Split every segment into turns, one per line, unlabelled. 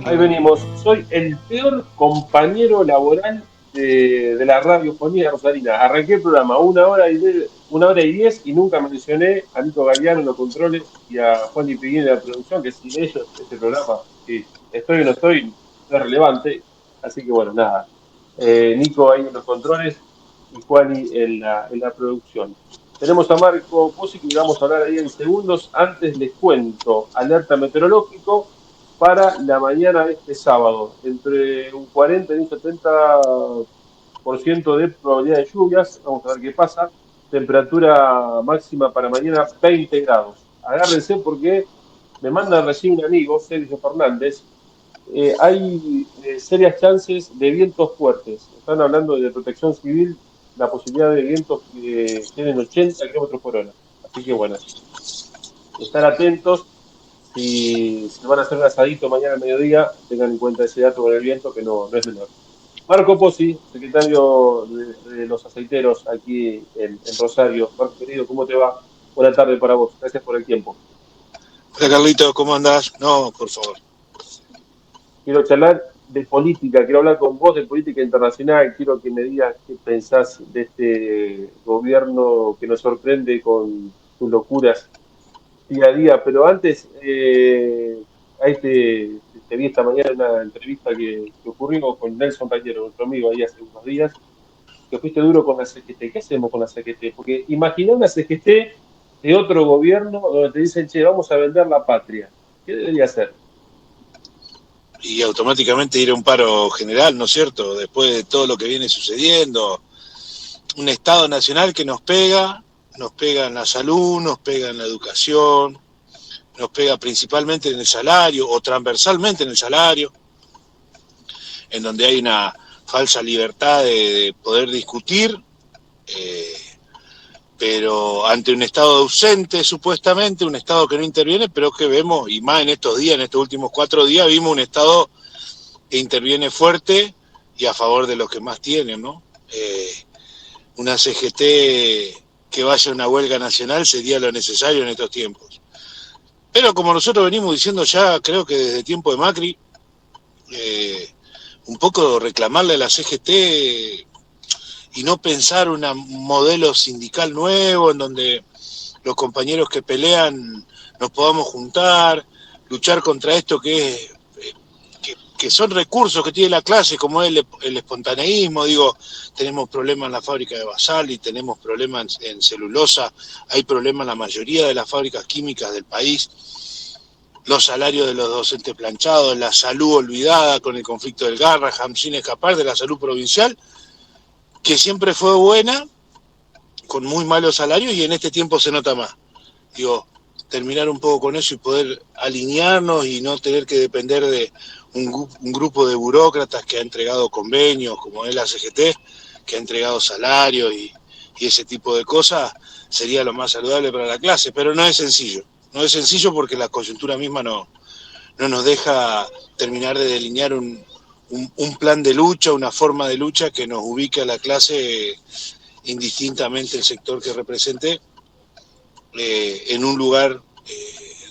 Ahí venimos. Soy el peor compañero laboral de la radiofonía rosarina. Arranqué el programa 1 hora y 10 y nunca mencioné a Nico Galeano en los controles y a Juan Di Piguín en la producción, que sin ellos este programa, si estoy o no estoy, no es relevante. Así que bueno, nada. Nico ahí en los controles y Juani en la producción. Tenemos a Marco Pozzi que vamos a hablar ahí en segundos. Antes les cuento, alerta meteorológico para la mañana de este sábado, entre un 40 y un 70% de probabilidad de lluvias. Vamos a ver qué pasa. Temperatura máxima para mañana 20 grados. Agárrense porque me manda recién un amigo, Sergio Fernández. Hay serias chances de vientos fuertes. Están hablando de protección civil, la posibilidad de vientos que tienen 80 kilómetros por hora. Así que bueno, estar atentos. Si van a hacer un asadito mañana al mediodía, tengan en cuenta ese dato con el viento que no es menor. Marco Pozzi, secretario de los aceiteros aquí en Rosario. Marco, querido, ¿cómo te va? Buena tarde para vos. Gracias por el tiempo.
Hola Carlito, ¿cómo andás? No, por favor.
Quiero charlar de política, quiero hablar con vos de política internacional. Quiero que me digas qué pensás de este gobierno que nos sorprende con sus locuras día a día, pero antes, ahí te vi esta mañana en una entrevista que ocurrió con Nelson Rayero, nuestro amigo, ahí hace unos días, que fuiste duro con la CGT. ¿Qué hacemos con la CGT? Porque imagina una CGT de otro gobierno donde te dicen, che, vamos a vender la patria. ¿Qué debería hacer?
Y automáticamente ir a un paro general, ¿no es cierto? Después de todo lo que viene sucediendo, un Estado nacional que nos pega en la salud, nos pega en la educación, nos pega principalmente en el salario o transversalmente en el salario, en donde hay una falsa libertad de poder discutir, eh, pero ante un Estado ausente, supuestamente, un Estado que no interviene, pero que vemos, y más en estos días, en estos últimos 4 días, vimos un Estado que interviene fuerte y a favor de los que más tienen, ¿no? Una CGT que vaya a una huelga nacional sería lo necesario en estos tiempos. Pero como nosotros venimos diciendo ya, creo que desde tiempo de Macri, eh, un poco reclamarle a la CGT y no pensar un modelo sindical nuevo en donde los compañeros que pelean nos podamos juntar, luchar contra esto que son recursos que tiene la clase, como es el espontaneísmo. Digo, tenemos problemas en la fábrica de Basal y tenemos problemas en celulosa, hay problemas en la mayoría de las fábricas químicas del país, los salarios de los docentes planchados, la salud olvidada con el conflicto del Garraham, sin escapar de la salud provincial, que siempre fue buena, con muy malos salarios y en este tiempo se nota más. Digo, terminar un poco con eso y poder alinearnos y no tener que depender de un grupo de burócratas que ha entregado convenios, como es la CGT, que ha entregado salarios y ese tipo de cosas, sería lo más saludable para la clase, pero no es sencillo. No es sencillo porque la coyuntura misma no nos deja terminar de delinear un plan de lucha, una forma de lucha que nos ubique a la clase, indistintamente el sector que represente, en un lugar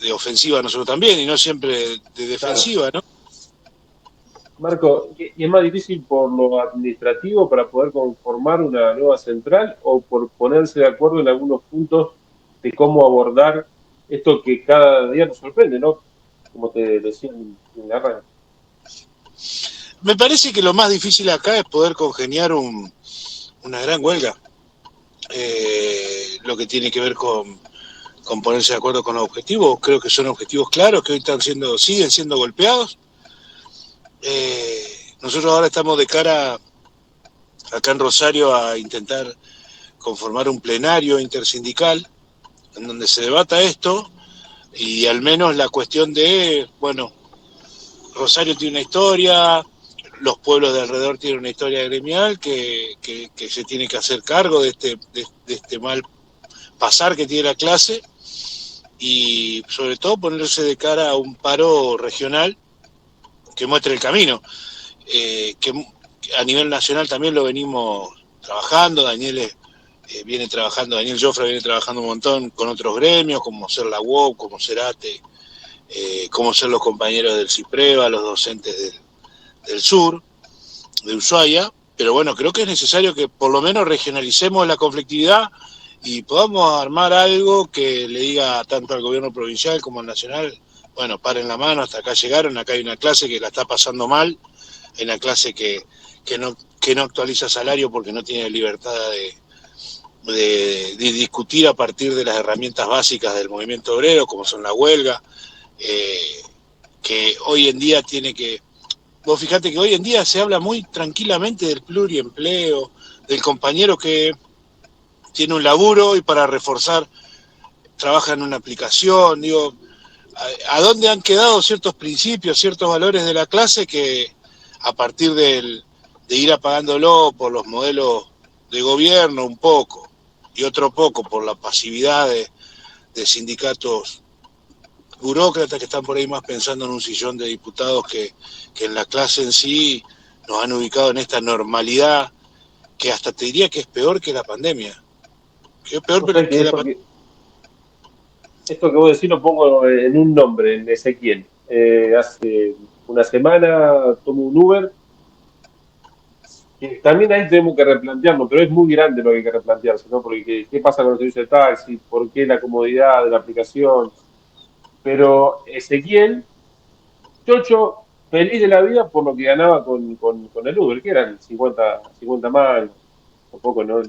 de ofensiva nosotros también, y no siempre de
Claro.
defensiva, ¿no?
Marco, ¿y es más difícil por lo administrativo para poder conformar una nueva central o por ponerse de acuerdo en algunos puntos de cómo abordar esto que cada día nos sorprende, ¿no? Como te decía en la radio.
Me parece que lo más difícil acá es poder congeniar una gran huelga, lo que tiene que ver con ponerse de acuerdo con los objetivos. Creo que son objetivos claros que hoy siguen siendo golpeados. Nosotros ahora estamos de cara acá en Rosario a intentar conformar un plenario intersindical en donde se debata esto y al menos la cuestión de, bueno, Rosario tiene una historia, los pueblos de alrededor tienen una historia gremial que se tiene que hacer cargo de este mal pasar que tiene la clase y sobre todo ponerse de cara a un paro regional que muestre el camino, que a nivel nacional también lo venimos trabajando. Viene trabajando, Daniel Joffre viene trabajando un montón con otros gremios, como ser la UOC, como ser ATE, cómo son los compañeros del CIPREVA, los docentes del sur, de Ushuaia, pero bueno, creo que es necesario que por lo menos regionalicemos la conflictividad y podamos armar algo que le diga tanto al gobierno provincial como al nacional, bueno, paren la mano, hasta acá llegaron, acá hay una clase que la está pasando mal, hay una clase que no actualiza salario porque no tiene libertad de discutir a partir de las herramientas básicas del movimiento obrero, como son la huelga, que hoy en día tiene que... Vos fijate que hoy en día se habla muy tranquilamente del pluriempleo, del compañero que tiene un laburo y para reforzar trabaja en una aplicación. Digo, ¿a dónde han quedado ciertos principios, ciertos valores de la clase que a partir de ir apagándolo por los modelos de gobierno un poco y otro poco por la pasividad de sindicatos burócratas que están por ahí más pensando en un sillón de diputados que en la clase en sí, nos han ubicado en esta normalidad que hasta te diría que es peor que la pandemia? Que es peor
Vos sabés que
que la
esto
pandemia.
que, esto que vos decís lo pongo en un nombre, en Ezequiel. Hace una semana tomo un Uber, que también ahí tenemos que replantearlo, pero es muy grande lo que hay que replantearse, ¿no? Porque ¿qué pasa con el servicio de taxi? ¿Por qué la comodidad de la aplicación? Pero Ezequiel, chocho, feliz de la vida por lo que ganaba con el Uber, que eran 50 más, un poco, ¿no?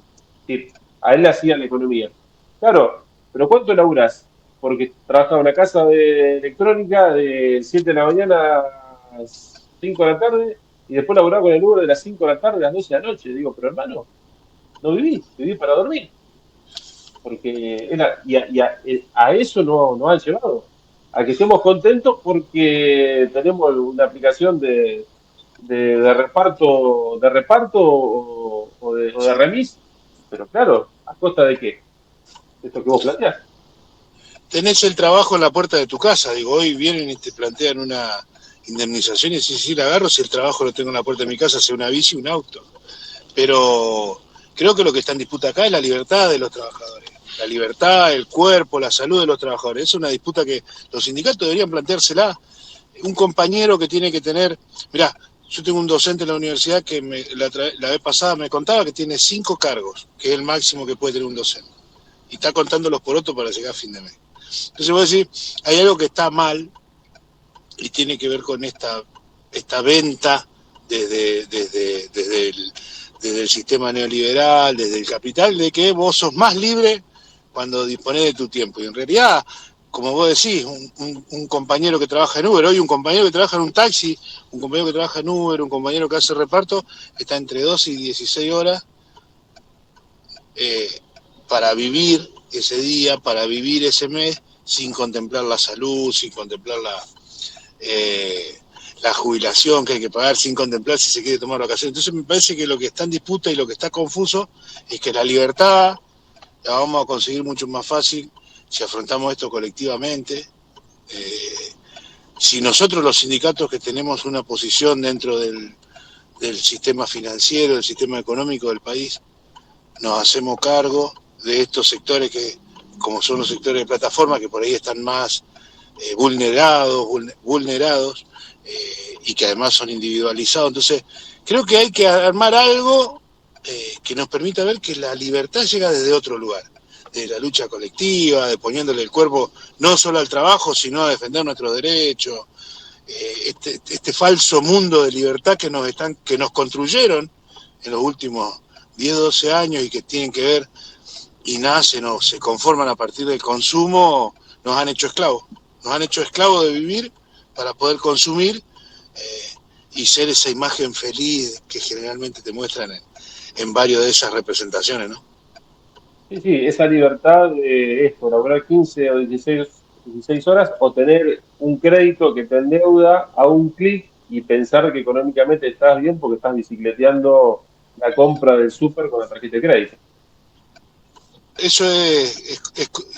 Sí, a él le hacía la economía. Claro, pero ¿cuánto laburás? Porque trabajaba en una casa de electrónica de 7 de la mañana a 5 de la tarde y después laburaba con el Uber de las 5 de la tarde a las 12 de la noche. Digo, pero hermano, no vivís para dormir. Porque a eso no nos han llevado. A que estemos contentos porque tenemos una aplicación de reparto o de
Sí.
remis, pero claro, ¿a costa de qué? Esto que vos planteás.
Tenés el trabajo en la puerta de tu casa. Digo, hoy vienen y te plantean una indemnización y decís, sí, la agarro si el trabajo lo tengo en la puerta de mi casa, sea una bici, un auto. Pero creo que lo que está en disputa acá es la libertad de los trabajadores. La libertad, el cuerpo, la salud de los trabajadores. Es una disputa que los sindicatos deberían planteársela. Un compañero que tiene que tener... Mirá, yo tengo un docente en la universidad que la vez pasada me contaba que tiene 5 cargos, que es el máximo que puede tener un docente. Y está contando los porotos para llegar a fin de mes. Entonces voy a decir, hay algo que está mal y tiene que ver con esta venta desde el sistema neoliberal, desde el capital, de que vos sos más libre cuando disponés de tu tiempo. Y en realidad, como vos decís, un compañero que trabaja en Uber, hoy un compañero que trabaja en un taxi, un compañero que trabaja en Uber, un compañero que hace reparto, está entre 12 y 16 horas eh, para vivir ese día, para vivir ese mes, sin contemplar la salud, sin contemplar eh, la jubilación que hay que pagar, sin contemplar si se quiere tomar vacaciones. Entonces me parece que lo que está en disputa y lo que está confuso es que la libertad la vamos a conseguir mucho más fácil si afrontamos esto colectivamente. Eh, si nosotros los sindicatos que tenemos una posición dentro del sistema financiero, del sistema económico del país, nos hacemos cargo de estos sectores que, como son los sectores de plataforma, que por ahí están más vulnerados y que además son individualizados. Entonces, creo que hay que armar algo que nos permita ver que la libertad llega desde otro lugar, de la lucha colectiva, de poniéndole el cuerpo no solo al trabajo, sino a defender nuestros derechos. Este falso mundo de libertad que nos construyeron en los últimos 10, 12 años y que tienen que ver y nacen o se conforman a partir del consumo, nos han hecho esclavos. Nos han hecho esclavos de vivir para poder consumir y ser esa imagen feliz que generalmente te muestran en varias de esas representaciones, ¿no?
Sí, sí, esa libertad de esto, laburar 15 o 16 horas o tener un crédito que te endeuda a un clic y pensar que económicamente estás bien porque estás bicicleteando la compra del súper con la tarjeta de crédito.
Eso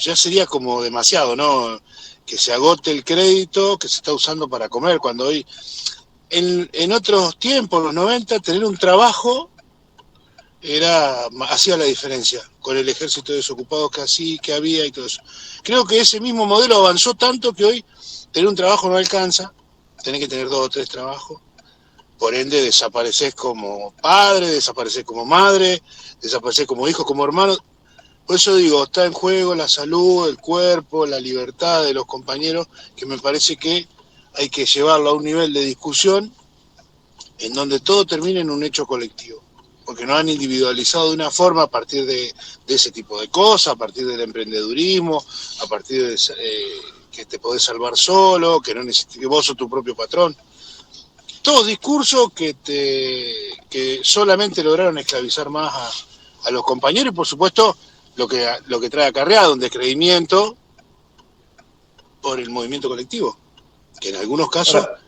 ya sería como demasiado, ¿no? Que se agote el crédito que se está usando para comer, cuando hoy, en otros tiempos, los 90 tener un trabajo hacía la diferencia con el ejército de desocupados que había y todo eso. Creo que ese mismo modelo avanzó tanto que hoy tener un trabajo no alcanza, tenés que tener 2 o 3 trabajos, por ende desapareces como padre, desapareces como madre, desapareces como hijo, como hermano. Por eso digo, está en juego la salud, el cuerpo, la libertad de los compañeros, que me parece que hay que llevarlo a un nivel de discusión en donde todo termine en un hecho colectivo, porque nos han individualizado de una forma a partir de ese tipo de cosas, a partir del emprendedurismo, a partir de que te podés salvar solo, que no necesites, que vos sos tu propio patrón. Todos discursos que solamente lograron esclavizar más a los compañeros y por supuesto lo que trae acarreado un descreimiento por el movimiento colectivo, que
Ahora,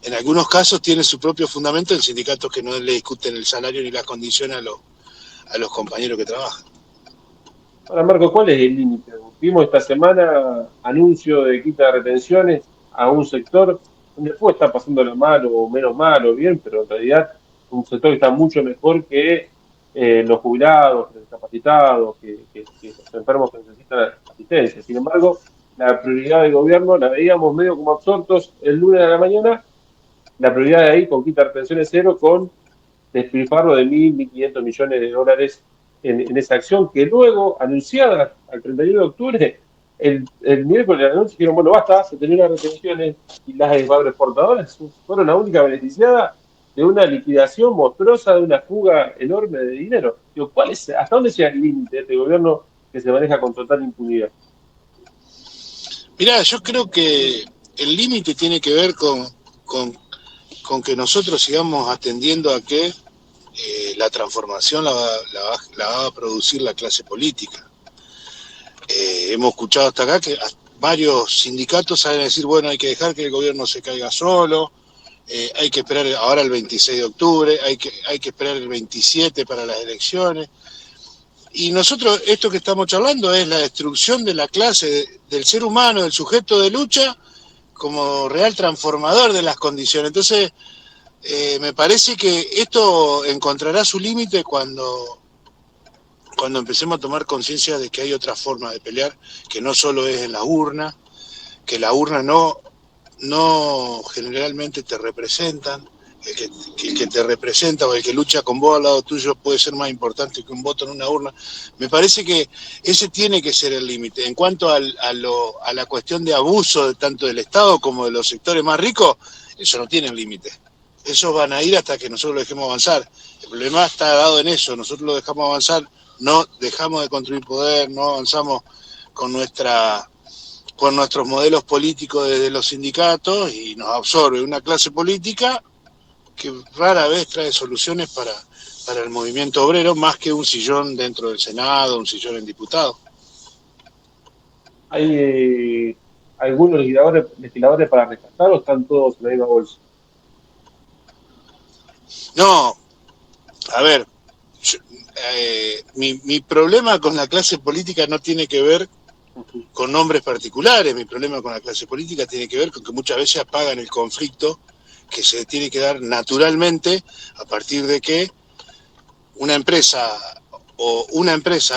en algunos casos tiene su propio fundamento en sindicatos que no le discuten el salario ni las condiciones a los compañeros que trabajan.
ahora, Marco, ¿cuál es el límite? Vimos esta semana anuncio de quita de retenciones a un sector donde puede estar pasándolo mal o menos mal o bien, pero en realidad un sector que está mucho mejor que los jubilados, los discapacitados, que los enfermos que necesitan asistencia. Sin embargo, la prioridad del gobierno la veíamos medio como absortos el lunes de la mañana, la prioridad de ahí con quita de retenciones cero, con despilfarro de 1.500 millones de dólares en esa acción que luego, anunciada al 31 de octubre, el miércoles de la noche dijeron, bueno, basta, se terminan las retenciones y las agroexportadoras fueron la única beneficiada de una liquidación monstruosa, de una fuga enorme de dinero. Digo, ¿hasta dónde llega el límite de este gobierno que se maneja con total impunidad?
Mirá, yo creo que el límite tiene que ver con que nosotros sigamos atendiendo a que la transformación la va a producir la clase política. Hemos escuchado hasta acá que varios sindicatos salen a decir, bueno, hay que dejar que el gobierno se caiga solo, hay que esperar ahora el 26 de octubre, hay que esperar el 27 para las elecciones. Y nosotros, esto que estamos charlando es la destrucción de la clase, del ser humano, del sujeto de lucha, como real transformador de las condiciones. Entonces, me parece que esto encontrará su límite cuando empecemos a tomar conciencia de que hay otra forma de pelear, que no solo es en la urna, que la urna no generalmente te representan, el que te representa o el que lucha con vos al lado tuyo puede ser más importante que un voto en una urna. Me parece que ese tiene que ser el límite. En cuanto a la cuestión de abuso de tanto del Estado como de los sectores más ricos, eso no tiene límite. Esos van a ir hasta que nosotros lo dejemos avanzar. El problema está dado en eso, nosotros lo dejamos avanzar, no dejamos de construir poder, no avanzamos con nuestros modelos políticos desde los sindicatos y nos absorbe una clase política que rara vez trae soluciones para el movimiento obrero, más que un sillón dentro del Senado, un sillón en diputados.
¿Hay algunos legisladores para rescatar o están todos en la misma bolsa?
No, a ver, yo, mi problema con la clase política no tiene que ver con nombres particulares, mi problema con la clase política tiene que ver con que muchas veces apagan el conflicto que se tiene que dar naturalmente a partir de que una empresa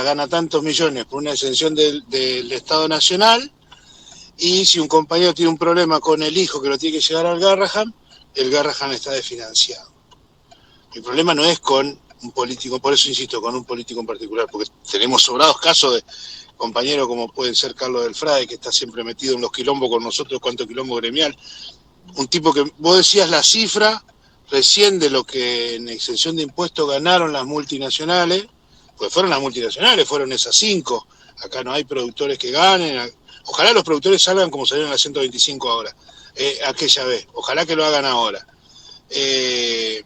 gana tantos millones por una exención del Estado Nacional y si un compañero tiene un problema con el hijo que lo tiene que llevar al Garrahan, el Garrahan está desfinanciado. Mi problema no es con un político, por eso insisto, con un político en particular, porque tenemos sobrados casos de compañeros como pueden ser Carlos del Frade, que está siempre metido en los quilombos con nosotros, cuánto quilombo gremial. Un tipo que vos decías la cifra recién de lo que en exención de impuestos ganaron las multinacionales, pues fueron las multinacionales, fueron esas 5. Acá no hay productores que ganen. Ojalá los productores salgan como salieron en la 125 ahora, aquella vez. Ojalá que lo hagan ahora.
Es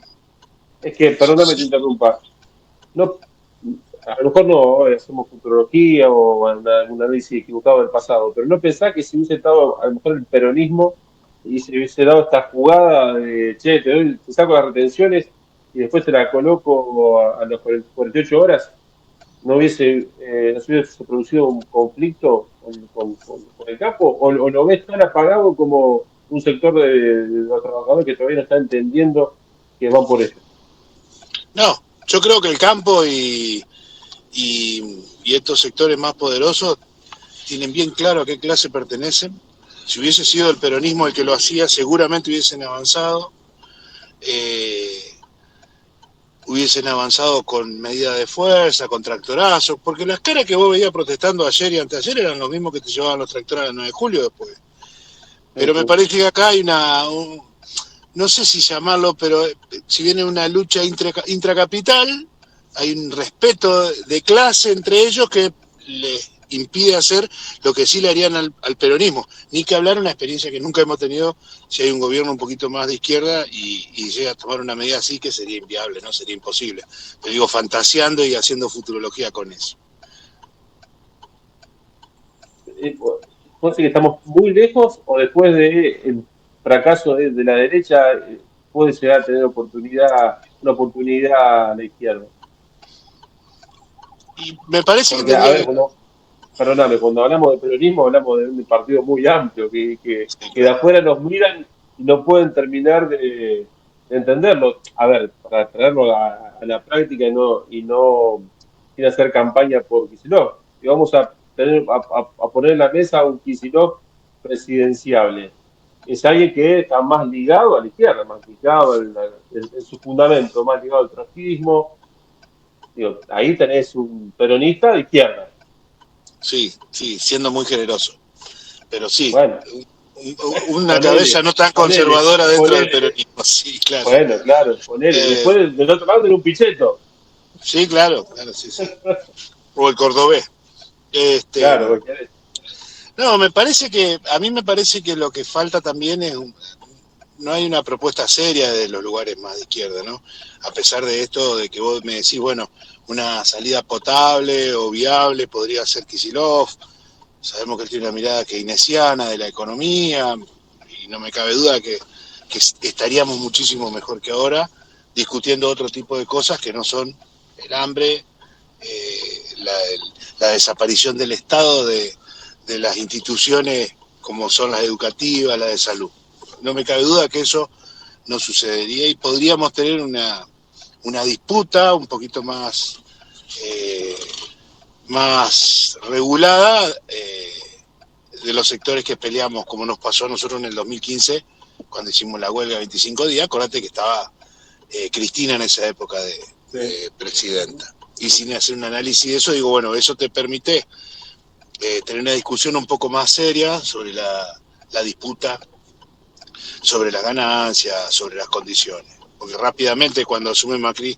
que, perdóname que te
Sí,
interrumpa, no, a lo mejor no hacemos futurología o algún análisis equivocado del pasado, pero no pensá que si hubiese estado a lo mejor el peronismo y se hubiese dado esta jugada de, che, te saco las retenciones y después te la coloco a las 48 horas, no se hubiese producido un conflicto con el campo, o lo ves tan apagado como un sector de los trabajadores que todavía no está entendiendo que van por ello.
no, yo creo que el campo y estos sectores más poderosos tienen bien claro a qué clase pertenecen Si hubiese sido el peronismo el que lo hacía, seguramente hubiesen avanzado con medidas de fuerza, con tractorazos, porque las caras que vos veías protestando ayer y anteayer eran los mismos que te llevaban los tractores a la 9 de julio después. Pero me parece que acá hay no sé si llamarlo, pero si viene una lucha intracapital, hay un respeto de clase entre ellos que les impide hacer lo que sí le harían al peronismo. Ni que hablar una experiencia que nunca hemos tenido si hay un gobierno un poquito más de izquierda y llega a tomar una medida así, que sería inviable, ¿no? Sería imposible. Te digo, fantaseando y haciendo futurología con eso.
¿Puede ser que estamos muy lejos o después del fracaso de la derecha puede llegar a tener una oportunidad a la izquierda?
Y me parece que
Porque, a
tendría
ver,
que...
perdóname, cuando hablamos de peronismo hablamos de un partido muy amplio,
Sí,
que de
claro.
afuera nos miran y no pueden terminar de entenderlo. A ver, para traerlo a la práctica y no sin hacer campaña por Kicillof. Y vamos a poner en la mesa un Kicillof presidenciable. Es alguien que está más ligado a la izquierda, más ligado en su fundamento, más ligado al trotskismo. Digo, ahí tenés un peronista de izquierda.
Sí, sí, siendo muy generoso. Pero sí,
Bueno,
una cabeza
ponele,
no tan
ponele,
conservadora dentro del
ponele.
peronismo, sí, claro.
Bueno, claro, ponele.
Eh,
Después del otro lado tiene un Pichetto.
sí, claro, claro, sí, sí. O el cordobés. Este,
Claro, porque
no, a mí me parece que lo que falta también no hay una propuesta seria de los lugares más de izquierda, ¿no? A pesar de esto, de que vos me decís, bueno, una salida potable o viable podría ser Kicillof. Sabemos que él tiene una mirada keynesiana de la economía y no me cabe duda que estaríamos muchísimo mejor que ahora discutiendo otro tipo de cosas que no son el hambre, la desaparición del Estado, de las instituciones como son las educativas, las de salud. No me cabe duda que eso no sucedería y podríamos tener una disputa un poquito eh, más regulada de los sectores que peleamos, como nos pasó a nosotros en el 2015, cuando hicimos la huelga 25 días. Acordate que estaba Cristina en esa época
sí.
de presidenta. Y sin hacer un análisis de eso, digo, bueno, eso te permite tener una discusión un poco más seria sobre la disputa, sobre las ganancias, sobre las condiciones. Porque rápidamente cuando asume Macri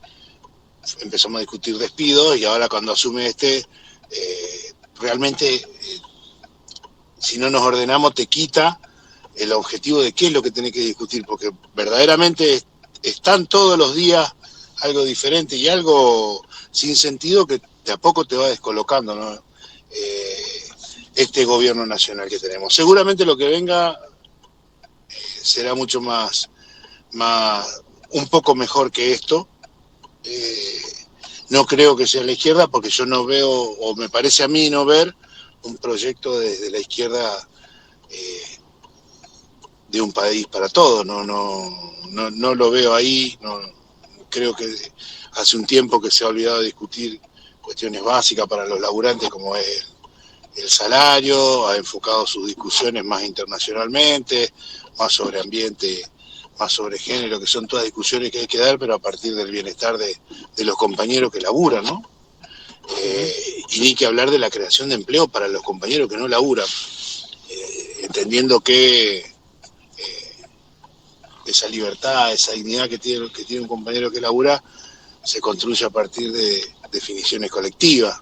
empezamos a discutir despidos y ahora cuando asume realmente si no nos ordenamos te quita el objetivo de qué es lo que tenés que discutir, porque verdaderamente están todos los días algo diferente y algo sin sentido que de a poco te va descolocando, ¿no? Este gobierno nacional que tenemos. Seguramente lo que venga será mucho un poco mejor que esto. Eh, no creo que sea la izquierda porque yo no veo, o me parece a mí no ver, un proyecto desde la izquierda de un país para todos. No lo veo ahí. No, creo que hace un tiempo que se ha olvidado de discutir cuestiones básicas para los laburantes como es el salario, ha enfocado sus discusiones más internacionalmente, más sobre ambiente, más sobre género, que son todas discusiones que hay que dar, pero a partir del bienestar de los compañeros que laburan, ¿no? Y ni que hablar de la creación de empleo para los compañeros que no laburan, entendiendo que esa libertad, esa dignidad que tiene un compañero que labura, se construye a partir de definiciones colectivas,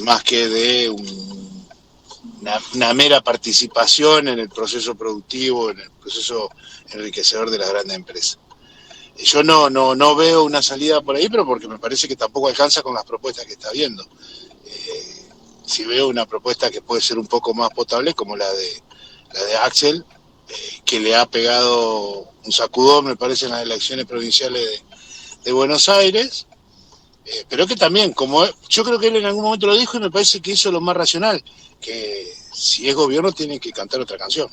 más que de una mera participación en el proceso productivo, en el proceso enriquecedor de las grandes empresas. Yo no veo una salida por ahí, pero porque me parece que tampoco alcanza con las propuestas que está viendo. Si veo una propuesta que puede ser un poco más potable, como la de Axel, que le ha pegado un sacudón, me parece, en las elecciones provinciales de Buenos Aires, pero que también, yo creo que él en algún momento lo dijo y me parece que hizo lo más racional, que si es gobierno tiene que cantar otra canción.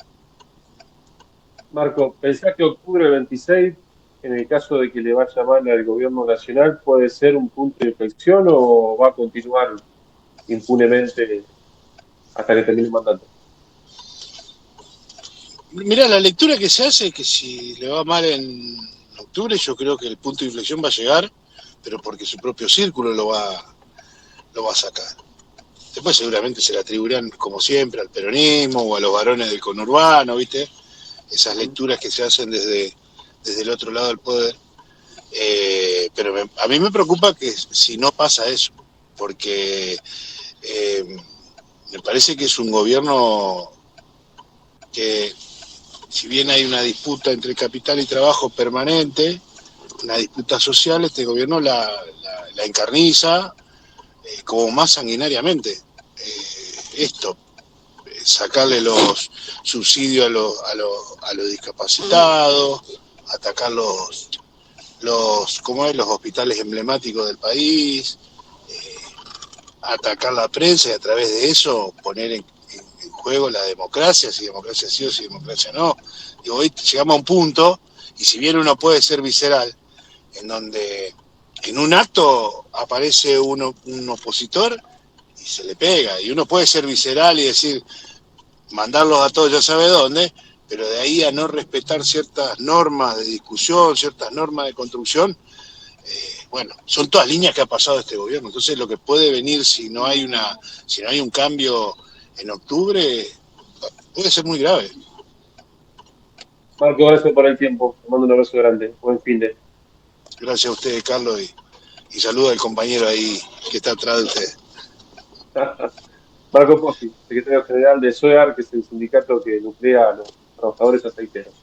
Marco, ¿pensás que octubre del 26, en el caso de que le vaya mal al gobierno nacional, puede ser un punto de inflexión o va a continuar impunemente hasta que termine el mandato?
Mirá, la lectura que se hace es que si le va mal en octubre, yo creo que el punto de inflexión va a llegar, pero porque su propio círculo lo va a sacar. Después seguramente se le atribuirán, como siempre, al peronismo o a los varones del conurbano, ¿viste? Esas lecturas que se hacen desde el otro lado del poder. Pero a mí me preocupa que si no pasa eso, porque me parece que es un gobierno que, si bien hay una disputa entre capital y trabajo permanente, una disputa social, este gobierno la encarniza como más sanguinariamente. Esto, sacarle los subsidios a los discapacitados, atacar ¿cómo es? Los hospitales emblemáticos del país, atacar la prensa y a través de eso poner en juego la democracia, si democracia sí o si democracia no. Digo, hoy llegamos a un punto, y si bien uno puede ser visceral, en donde en un acto aparece un opositor y se le pega, y uno puede ser visceral y decir, mandarlos a todos ya sabe dónde, pero de ahí a no respetar ciertas normas de discusión, ciertas normas de construcción, bueno, son todas líneas que ha pasado este gobierno. Entonces lo que puede venir si no hay un cambio en octubre, puede ser muy grave.
Marco, gracias por el tiempo. Te mando un abrazo grande. Buen fin de.
Gracias a ustedes, Carlos, y saludo al compañero ahí que está atrás de ustedes.
Marco Pozzi, secretario general de SOEAR, que es el sindicato que nuclea a los trabajadores aceiteros.